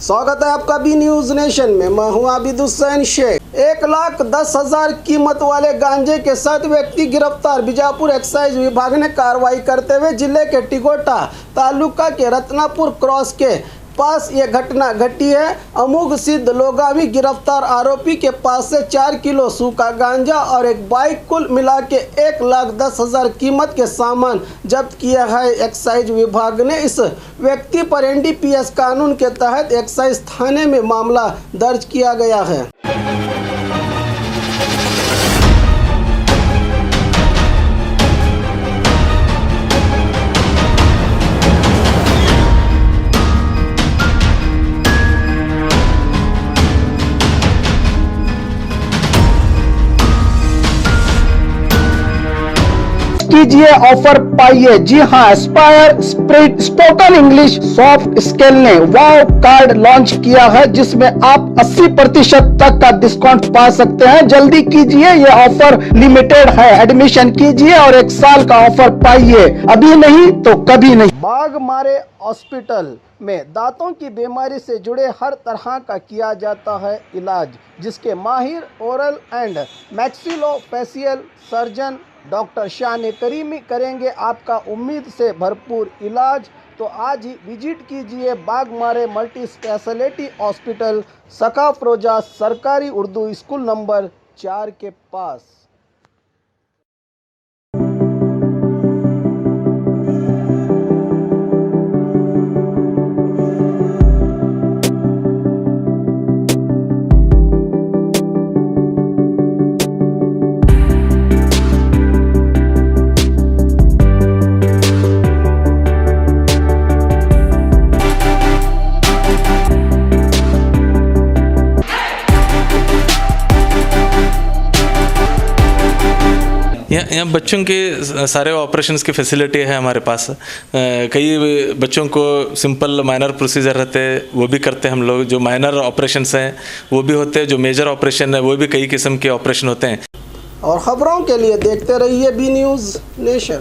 स्वागत है आपका बी न्यूज नेशन में। मैं हूं आबिद हुसैन शेख। 1,10,000 कीमत वाले गांजे के साथ व्यक्ति गिरफ्तार। बीजापुर एक्साइज विभाग ने कार्रवाई करते हुए जिले के टिकोटा तालुका के रत्नापुर क्रॉस के पास ये घटना घटी है। अमोघ सिद्ध लोगावी गिरफ्तार आरोपी के पास से 4 किलो सूखा गांजा और एक बाइक कुल मिला के 1,10,000 कीमत के सामान जब्त किया है। एक्साइज विभाग ने इस व्यक्ति पर NDPS कानून के तहत एक्साइज थाने में मामला दर्ज किया गया है। कीजिए ऑफर पाइए। जी हाँ, Aspire spoken English soft skill ने वाव कार्ड लॉन्च किया है जिसमें आप 80% तक का डिस्काउंट पा सकते हैं। जल्दी कीजिए, ये ऑफर लिमिटेड है। एडमिशन कीजिए और 1 साल का ऑफर पाइए, अभी नहीं तो कभी नहीं। बाघमारे हॉस्पिटल में दांतों की बीमारी से जुड़े हर तरह का किया जाता है इलाज, जिसके माहिर oral and maxillofacial surgeon doctor शान करीमी करेंगे आपका उम्मीद से भरपूर इलाज। तो आज ही विजिट कीजिए बाघमारे मल्टी स्पेशलिटी हॉस्पिटल, सकाफरोजा सरकारी उर्दू स्कूल नंबर 4 के पास। यहाँ बच्चों के सारे ऑपरेशंस की फैसिलिटी है हमारे पास। कई बच्चों को सिंपल माइनर प्रोसीजर रहते हैं वो भी करते हैं हम लोग। जो माइनर ऑपरेशंस हैं वो भी होते हैं, जो मेजर ऑपरेशन है वो भी कई किस्म के ऑपरेशन होते हैं। और खबरों के लिए देखते रहिए बी न्यूज नेशन।